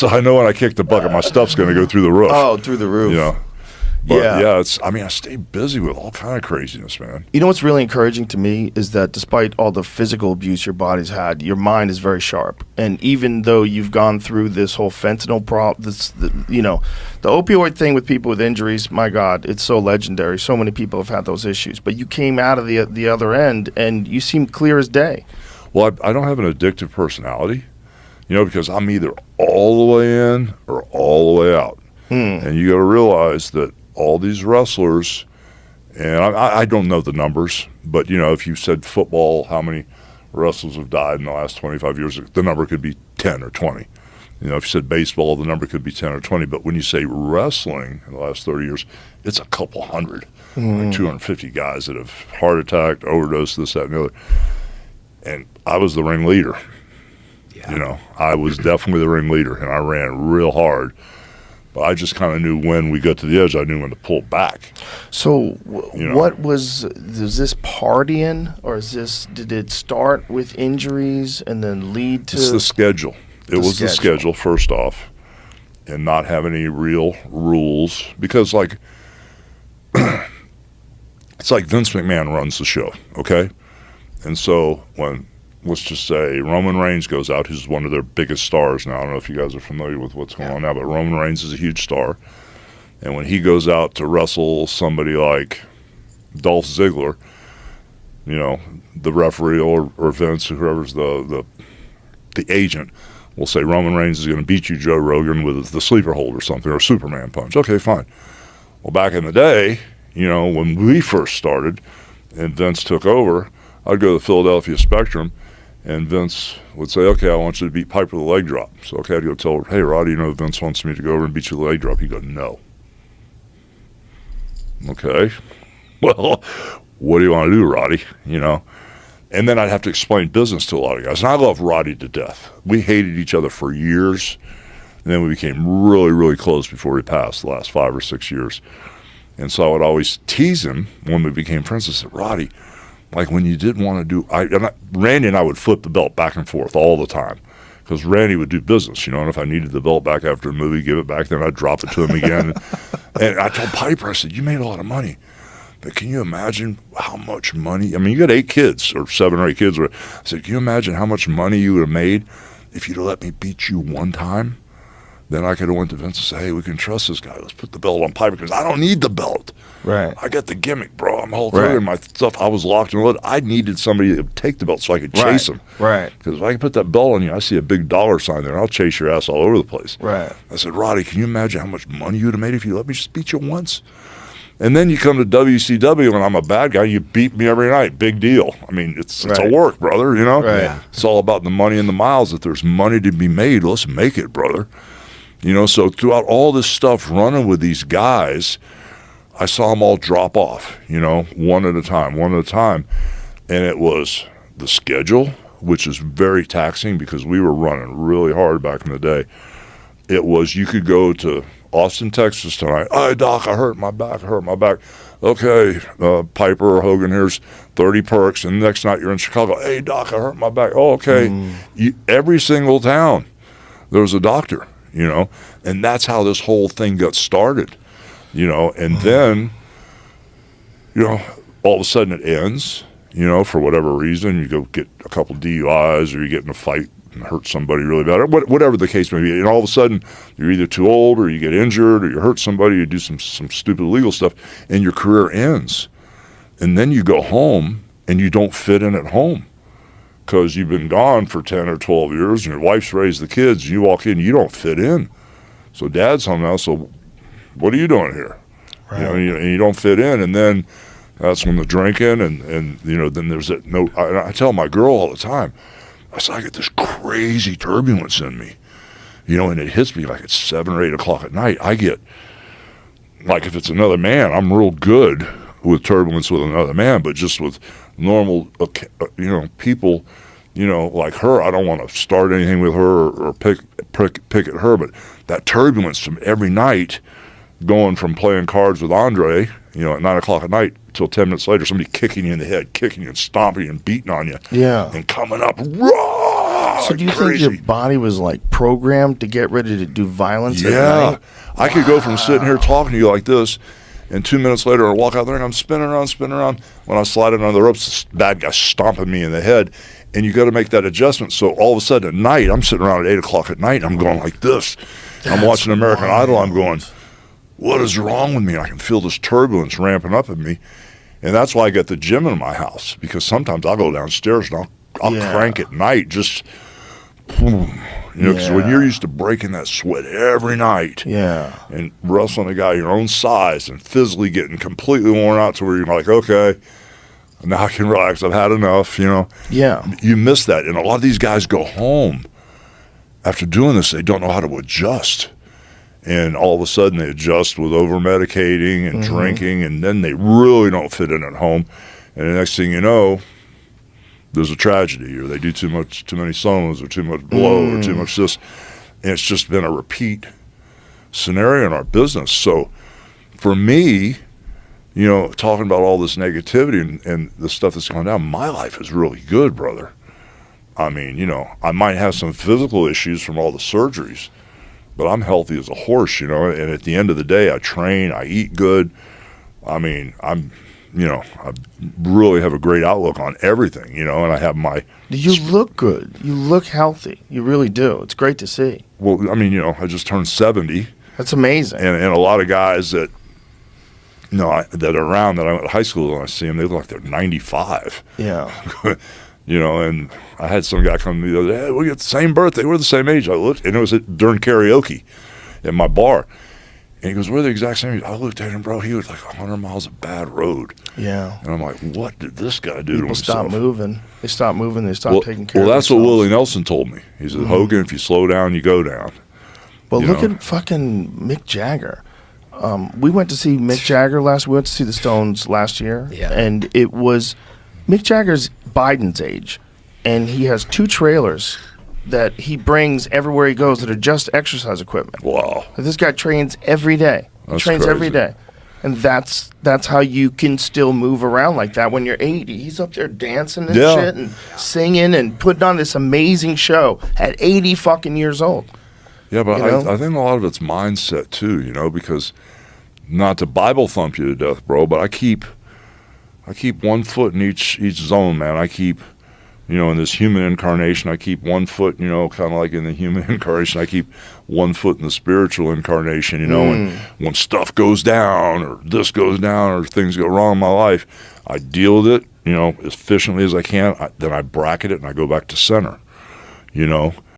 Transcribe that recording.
So I know when I kick the bucket, my stuff's going to go through the roof. Oh, through the roof. You know? But yeah, I stay busy with all kind of craziness, man. You know what's really encouraging to me is that despite all the physical abuse your body's had, your mind is very sharp. And even though you've gone through this whole fentanyl problem, the opioid thing with people with injuries, my God, it's so legendary. So many people have had those issues. But you came out of the other end, and you seem clear as day. Well, I don't have an addictive personality, because I'm either all the way in or all the way out. And you got to realize that all these wrestlers, and I don't know the numbers, but, if you said football, how many wrestlers have died in the last 25 years, the number could be 10 or 20. If you said baseball, the number could be 10 or 20. But when you say wrestling in the last 30 years, it's a couple hundred, like 250 guys that have heart attack, overdose, this, that, and the other. And I was the ringleader. Yeah. I was definitely the ringleader, and I ran real hard. But I just kind of knew when we got to the edge, I knew when to pull back. So what was this partying, or did it start with injuries and then lead to? It's the schedule. It was the schedule, first off, and not have any real rules. Because, it's like Vince McMahon runs the show, okay? And so when, let's just say, Roman Reigns goes out, who's one of their biggest stars now. I don't know if you guys are familiar with what's going on now, but Roman Reigns is a huge star. And when he goes out to wrestle somebody like Dolph Ziggler, the referee or Vince, or whoever's the agent, will say Roman Reigns is going to beat you, Joe Rogan, with the sleeper hold or something, or a Superman punch. Okay, fine. Well, back in the day, when we first started and Vince took over, I'd go to the Philadelphia Spectrum, and Vince would say, okay, I want you to beat Piper with a leg drop. So, okay, I'd go tell her, hey, Roddy, Vince wants me to go over and beat you with a leg drop. He'd go, no. Okay. Well, what do you want to do, Roddy? And then I'd have to explain business to a lot of guys. And I love Roddy to death. We hated each other for years, and then we became really, really close before he passed the last 5 or 6 years. And so I would always tease him when we became friends. I said, Roddy, like when you didn't want to do, Randy and I would flip the belt back and forth all the time, because Randy would do business, and if I needed the belt back after a movie, give it back, then I'd drop it to him again. And I told Piper, I said, you made a lot of money, but can you imagine how much money, you got 8 kids, or 7 or 8 kids, I said, can you imagine how much money you would have made if you'd have let me beat you one time? Then I could have went to Vince and said, hey, we can trust this guy. Let's put the belt on Piper, because I don't need the belt. Right. I got the gimmick, bro. I'm all clear in my stuff. I was locked and loaded. I needed somebody to take the belt so I could chase him. Right. Because if I can put that belt on you, I see a big dollar sign there, and I'll chase your ass all over the place. Right. I said, Roddy, can you imagine how much money you would have made if you let me just beat you once? And then you come to WCW, and I'm a bad guy. You beat me every night. Big deal. It's a work, brother, Right. It's all about the money and the miles. If there's money to be made, let's make it, brother. So throughout all this stuff running with these guys, I saw them all drop off, one at a time. And it was the schedule, which is very taxing because we were running really hard back in the day. It was, you could go to Austin, Texas tonight. Hey, Doc, I hurt my back. Okay, Piper or Hogan, here's 30 perks. And the next night you're in Chicago. Hey, Doc, I hurt my back. Oh, okay. Every single town, there was a doctor. And that's how this whole thing got started, and then, all of a sudden it ends, for whatever reason. You go get a couple DUIs, or you get in a fight and hurt somebody really bad, or whatever the case may be. And all of a sudden you're either too old, or you get injured, or you hurt somebody, you do some stupid legal stuff, and your career ends. And then you go home and you don't fit in at home, because you've been gone for 10 or 12 years, and your wife's raised the kids, and you walk in, you don't fit in. So dad's home now, so what are you doing here? Right. And you don't fit in, and then that's when the drinking, and then there's that I tell my girl all the time, I say, I get this crazy turbulence in me, and it hits me like it's 7 or 8 o'clock at night. I get, like if it's another man, I'm real good with turbulence with another man, but just with normal, people, like her, I don't want to start anything with her or pick at her, but that turbulence from every night, going from playing cards with Andre, at 9 o'clock at night till 10 minutes later, somebody kicking you in the head, kicking you and stomping you and beating on you, and coming up, raw, So do you think crazy. your body was like programmed to get ready to do violence at Yeah. night? I could go from sitting here talking to you like this, and 2 minutes later I walk out there and I'm spinning around. When I slide under the ropes, this bad guy stomping me in the head. And you got to make that adjustment. So all of a sudden at night, I'm sitting around at 8 o'clock at night, and I'm going like this. I'm watching American Idol. I'm going, what is wrong with me? I can feel this turbulence ramping up in me. And that's why I got the gym in my house, because sometimes I'll go downstairs and I'll crank at night, just boom. You know, because when you're used to breaking that sweat every night and wrestling a guy your own size and physically getting completely worn out to where you're like, okay, now I can relax. I've had enough, you know. Yeah. You miss that. And a lot of these guys go home after doing this. They don't know how to adjust. And all of a sudden they adjust with over-medicating and drinking, and then they really don't fit in at home. And the next thing you know, there's a tragedy, or they do too many solos, or too much blow, or too much this. And it's just been a repeat scenario in our business. So for me, you know, talking about all this negativity and the stuff that's going down, my life is really good, brother. I mean, you know, I might have some physical issues from all the surgeries, but I'm healthy as a horse, you know, and at the end of the day, I train, I eat good. I mean, I really have a great outlook on everything, you know, and I have my... You look good. You look healthy. You really do. It's great to see. Well, I mean, you know, I just turned 70. That's amazing. And a lot of guys that, you know, that are around that I went to high school with, and I see them, they look like they're 95. Yeah. You know, and I had some guy come to me the other day, hey, we got the same birthday, we're the same age. I looked, and it was during karaoke at my bar. And he goes, we're the exact same age. I looked at him, bro, he was like 100 miles of bad road. Yeah. And I'm like, what did this guy do to himself? People stop moving. They stop moving. They stop taking care of themselves. Well, that's what Willie Nelson told me. He said, Hogan, if you slow down, you go down. Well, look at fucking Mick Jagger. We went to see Mick Jagger we went to see the Stones last year. Yeah. And it was Mick Jagger's Biden's age. And he has 2 trailers that he brings everywhere he goes that are just exercise equipment. Wow. This guy trains every day. He trains every day. And that's how you can still move around like that when you're 80. He's up there dancing and shit and singing and putting on this amazing show at 80 fucking years old. Yeah, but You know? I think a lot of it's mindset too, you know, because not to Bible thump you to death, bro, but I keep 1 foot in each zone, man. I keep, you know, in this human incarnation, I keep 1 foot, you know, kind of like in the human incarnation, I keep 1 foot in the spiritual incarnation, you know, and when stuff goes down or this goes down or things go wrong in my life, I deal with it, you know, as efficiently as I can. Then I bracket it and I go back to center, you know.